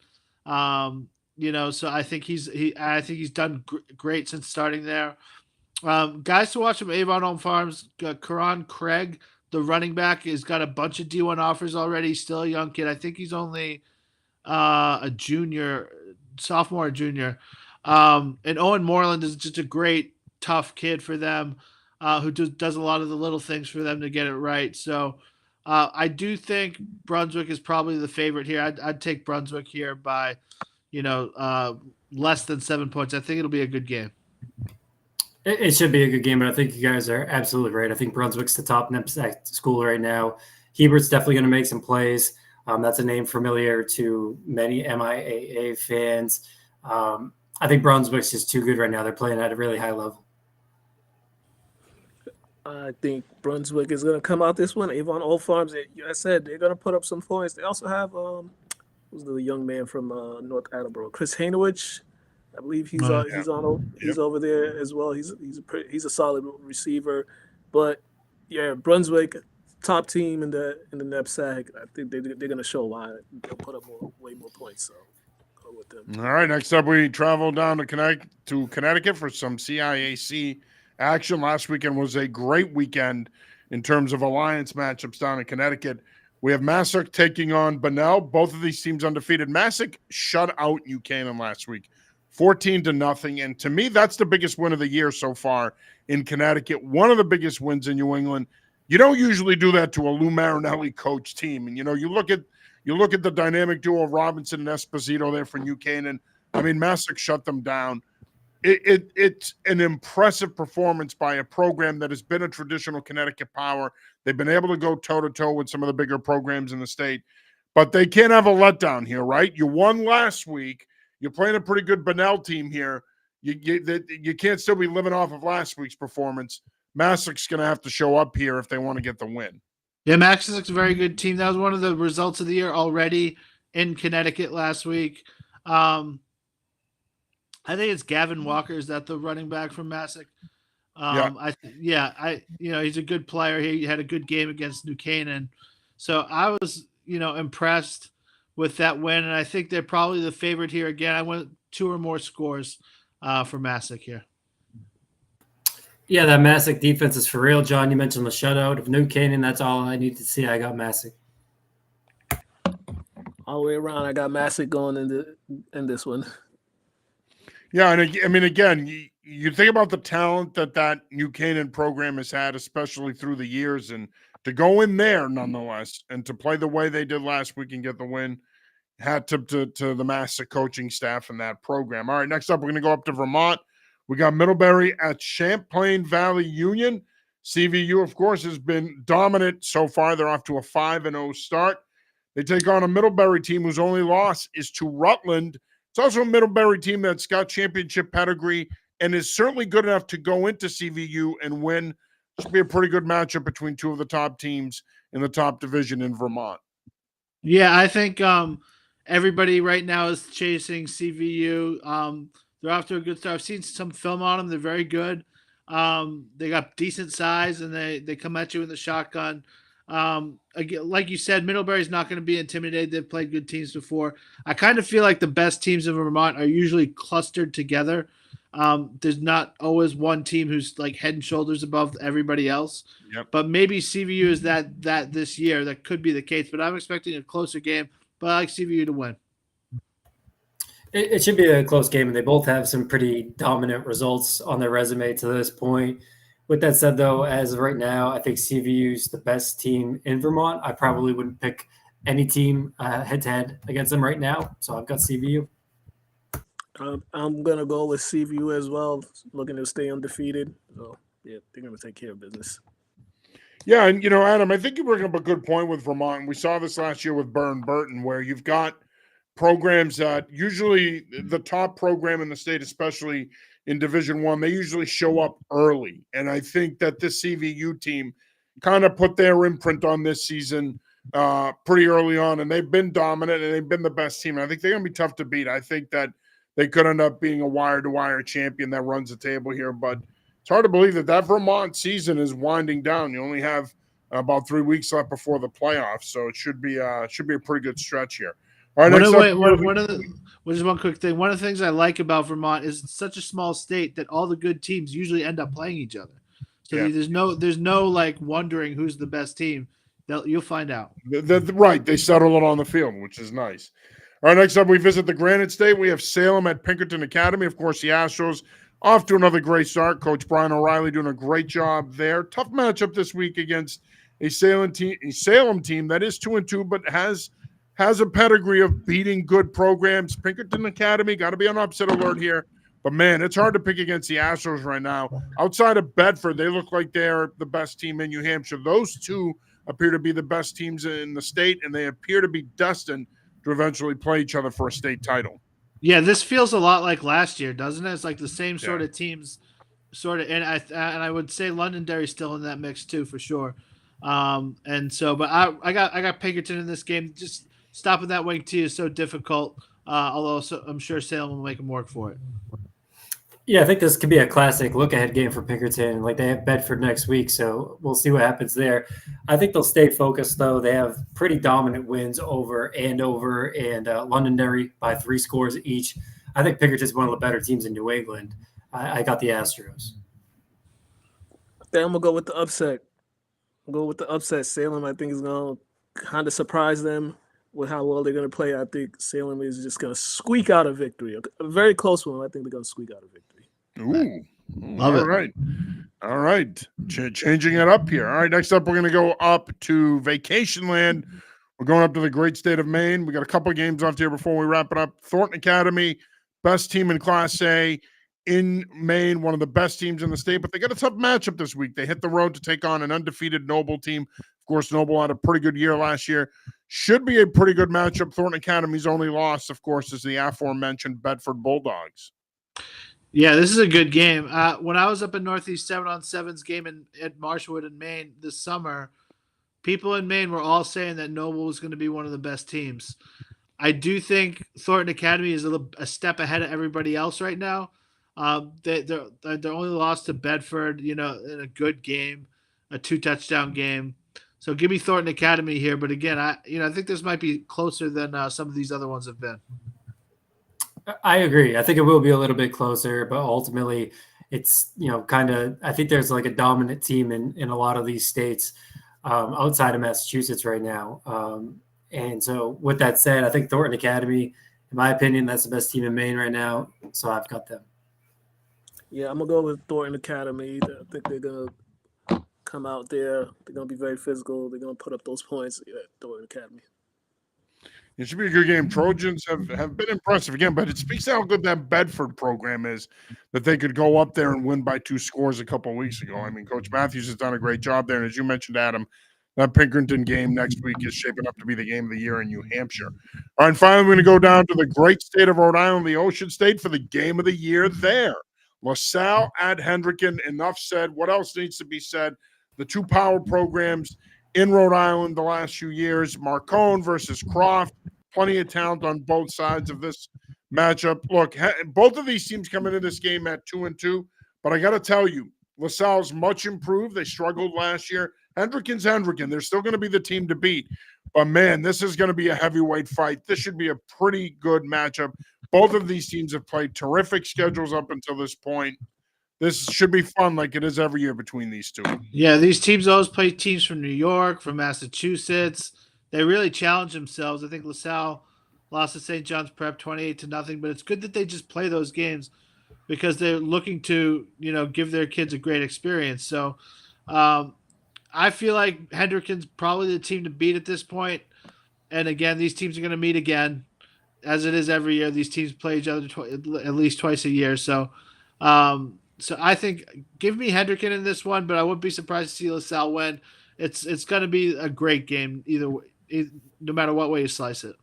So I think he's done great since starting there. Guys to watch from Avon Home Farms, Karan Craig, the running back, has got a bunch of D1 offers already. He's still a young kid. I think he's only a sophomore or junior. And Owen Moreland is just a great, tough kid for them, who does a lot of the little things for them to get it right. So I do think Brunswick is probably the favorite here. I'd take Brunswick here by, less than 7 points. I think it'll be a good game. It should be a good game, but I think you guys are absolutely right. I think Brunswick's the top NEPSAC school right now. Hebert's definitely going to make some plays. That's a name familiar to many MIAA fans. I think Brunswick's just too good right now. They're playing at a really high level. I think Brunswick is going to come out this one. Avon Old Farms, I said, they're going to put up some points. They also have who's the young man from North Attleboro, Chris Hainowich. I believe he's over there as well. He's a solid receiver, but yeah, Brunswick, top team in the NEPSAC. I think they're going to show why they'll put up way more points. So go with them. All right, next up we travel down to Connecticut for some CIAC action. Last weekend was a great weekend in terms of alliance matchups down in Connecticut. We have Massac taking on Bunnell. Both of these teams undefeated. Massac shut out Buchanan last week, 14-0. And to me, that's the biggest win of the year so far in Connecticut. One of the biggest wins in New England. You don't usually do that to a Lou Marinelli coach team. And, you look at the dynamic duo of Robinson and Esposito there for Buchanan. I mean, Massac shut them down. It's an impressive performance by a program that has been a traditional Connecticut power. They've been able to go toe-to-toe with some of the bigger programs in the state. But they can't have a letdown here, right? You won last week. You're playing a pretty good Bunnell team here. You can't still be living off of last week's performance. Massac's going to have to show up here if they want to get the win. Yeah, Massac's a very good team. That was one of the results of the year already in Connecticut last week. I think it's Gavin Walker. Is that the running back from Massac? He's a good player. He had a good game against New Canaan. So I was, impressed with that win, and I think they're probably the favorite here again. I went 2 or more scores for Massac here. Yeah, that Massac defense is for real, John. You mentioned the shutout of New Canaan. That's all I need to see. I got Massac. All the way around, I got Massac going in this one. Yeah, and I mean, again, you think about the talent that New Canaan program has had, especially through the years, and to go in there nonetheless and to play the way they did last week and get the win, hat tip to the Massac coaching staff and that program. All right, next up, we're going to go up to Vermont. We got Middlebury at Champlain Valley Union. CVU, of course, has been dominant so far. They're off to a 5-0 start. They take on a Middlebury team whose only loss is to Rutland. It's also a Middlebury team that's got championship pedigree and is certainly good enough to go into CVU and win. This will be a pretty good matchup between two of the top teams in the top division in Vermont. Yeah, I think everybody right now is chasing CVU. They're off to a good start. I've seen some film on them. They're very good. They got decent size, and they come at you in the shotgun. Again, like you said, Middlebury's not going to be intimidated. They've played good teams before. I kind of feel like the best teams in Vermont are usually clustered together. There's not always one team who's like head and shoulders above everybody else. Yep. But maybe CVU is that this year. That could be the case. But I'm expecting a closer game. But I like CVU to win. It should be a close game, and they both have some pretty dominant results on their resume to this point. With that said, though, as of right now, I think CVU's the best team in Vermont. I probably wouldn't pick any team head to head against them right now. So I've got CVU. I'm gonna go with CVU as well, looking to stay undefeated. So yeah, they're gonna take care of business. Yeah, and Adam, I think you bring up a good point with Vermont. We saw this last year with Burn Burton, where you've got programs that usually the top program in the state, especially in Division One, they usually show up early. And I think that this CVU team kind of put their imprint on this season pretty early on, and they've been dominant and they've been the best team. And I think they're going to be tough to beat. I think that they could end up being a wire-to-wire champion that runs the table here, but it's hard to believe that Vermont season is winding down. You only have about 3 weeks left before the playoffs, so it should be a pretty good stretch here. All right, just one quick thing. One of the things I like about Vermont is it's such a small state that all the good teams usually end up playing each other. So there's no like wondering who's the best team. You'll find out. Right, they settle it on the field, which is nice. All right, next up we visit the Granite State. We have Salem at Pinkerton Academy. Of course, the Astros off to another great start. Coach Brian O'Reilly doing a great job there. Tough matchup this week against a Salem team that is 2-2, but has a pedigree of beating good programs. Pinkerton Academy got to be on upset alert here. But, man, it's hard to pick against the Astros right now. Outside of Bedford, they look like they're the best team in New Hampshire. Those two appear to be the best teams in the state, and they appear to be destined to eventually play each other for a state title. Yeah, this feels a lot like last year, doesn't it? It's like the same sort of teams, and I would say Londonderry's still in that mix too, for sure. And so, but I got Pinkerton in this game. Just stopping that wing T is so difficult. Although I'm sure Salem will make them work for it. Yeah, I think this could be a classic look-ahead game for Pinkerton. Like, they have Bedford next week, so we'll see what happens there. I think they'll stay focused, though. They have pretty dominant wins over Andover and Londonderry by 3 scores each. I think Pinkerton's one of the better teams in New England. I got the Astros. Then I'm going to go with the upset. Salem, I think, is going to kind of surprise them with how well they're going to play. I think Salem is just going to squeak out a victory. A very close one. I think they're going to squeak out a victory. Ooh, love it. All right. Changing it up here. All right, next up, we're going to go up to Vacation Land. We're going up to the great state of Maine. We got a couple of games left here before we wrap it up. Thornton Academy, best team in Class A in Maine, one of the best teams in the state, but they got a tough matchup this week. They hit the road to take on an undefeated Noble team. Of course, Noble had a pretty good year last year. Should be a pretty good matchup. Thornton Academy's only loss, of course, is the aforementioned Bedford Bulldogs. Yeah, this is a good game. When I was up in Northeast 7-on-7's game at Marshwood in Maine this summer, people in Maine were all saying that Noble was going to be one of the best teams. I do think Thornton Academy is a step ahead of everybody else right now. They're only lost to Bedford, in a good game, a 2-touchdown game. So give me Thornton Academy here. But again, I think this might be closer than some of these other ones have been. I agree. I think it will be a little bit closer, but ultimately it's, I think there's like a dominant team in a lot of these states outside of Massachusetts right now. And so with that said, I think Thornton Academy, in my opinion, that's the best team in Maine right now. So I've got them. Yeah, I'm going to go with Thornton Academy. I think they're going to come out there. They're going to be very physical. They're going to put up those points at Thornton Academy. It should be a good game. Trojans have been impressive again, but it speaks to how good that Bedford program is that they could go up there and win by 2 scores a couple of weeks ago. I mean, Coach Matthews has done a great job there. And as you mentioned, Adam, that Pinkerton game next week is shaping up to be the game of the year in New Hampshire. All right, and finally, we're going to go down to the great state of Rhode Island, the Ocean State, for the game of the year there. LaSalle at Hendricken. Enough said. What else needs to be said? The 2 power programs in Rhode Island the last few years. Marcone versus Croft. Plenty of talent on both sides of this matchup. Look, both of these teams come into this game at 2-2, but I got to tell you, LaSalle's much improved. They struggled last year. Hendricken's Hendricken. They're still going to be the team to beat. But, man, this is going to be a heavyweight fight. This should be a pretty good matchup. Both of these teams have played terrific schedules up until this point. This should be fun like it is every year between these two. Yeah, these teams always play teams from New York, from Massachusetts. They really challenge themselves. I think LaSalle lost to St. John's Prep 28-0, but it's good that they just play those games because they're looking to, give their kids a great experience. So I feel like Hendricken's probably the team to beat at this point. And again, these teams are going to meet again, as it is every year. These teams play each other at least twice a year. So I think give me Hendricken in this one, but I wouldn't be surprised to see LaSalle win. It's going to be a great game either way, no matter what way you slice it.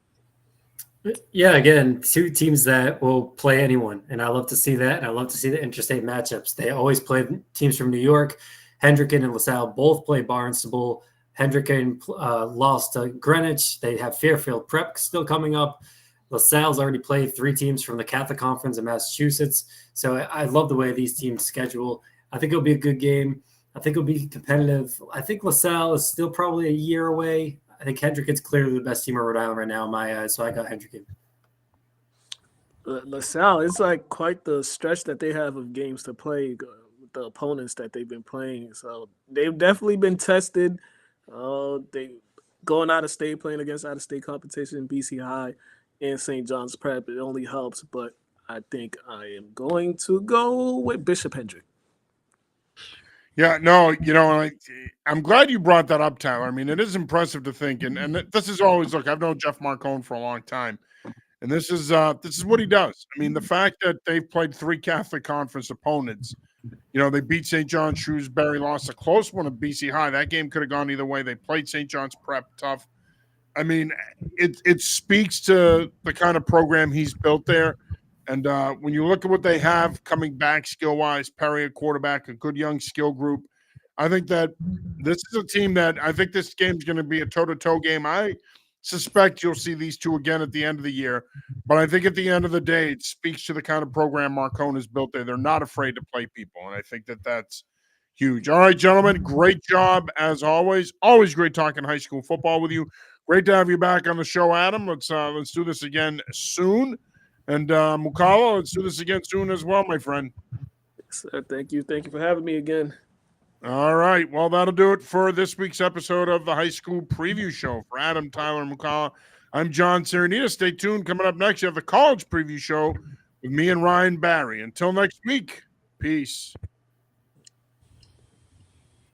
Yeah, again, two teams that will play anyone, and I love to see that. And I love to see the interstate matchups. They always play teams from New York. Hendricken and LaSalle both play Barnstable. Hendricken lost to Greenwich. They have Fairfield Prep still coming up. LaSalle's already played 3 teams from the Catholic Conference in Massachusetts. So I love the way these teams schedule. I think it'll be a good game. I think it'll be competitive. I think LaSalle is still probably a year away. I think Hendricken's clearly the best team in Rhode Island right now in my eyes, so I got Hendricken. LaSalle, it's like quite the stretch that they have of games to play with the opponents that they've been playing. So they've definitely been tested. They going out of state, playing against out of state competition, BC High and St. John's Prep. It only helps, but I think I am going to go with Bishop Hendrick. Yeah, no, I'm glad you brought that up, Tyler. I mean, it is impressive to think, and this is always, look, I've known Jeff Marcone for a long time, and this is what he does. I mean, the fact that they've played 3 Catholic Conference opponents, they beat St. John's, Shrewsbury, lost a close one at BC High. That game could have gone either way. They played St. John's Prep tough. I mean, it speaks to the kind of program he's built there. And when you look at what they have coming back skill-wise, Perry at quarterback, a good young skill group, I think that this is a team that I think this game's going to be a toe-to-toe game. I suspect you'll see these two again at the end of the year. But I think at the end of the day, it speaks to the kind of program Marcone has built there. They're not afraid to play people, and I think that that's huge. All right, gentlemen, great job as always. Always great talking high school football with you. Great to have you back on the show, Adam. Let's do this again soon. And Mukala, let's do this again soon as well, my friend. Yes, sir. Thank you. Thank you for having me again. All right. Well, that'll do it for this week's episode of the High School Preview Show. For Adam, Tyler, and Mukala, I'm John Serenita. Stay tuned. Coming up next, you have the College Preview Show with me and Ryan Barry. Until next week, peace.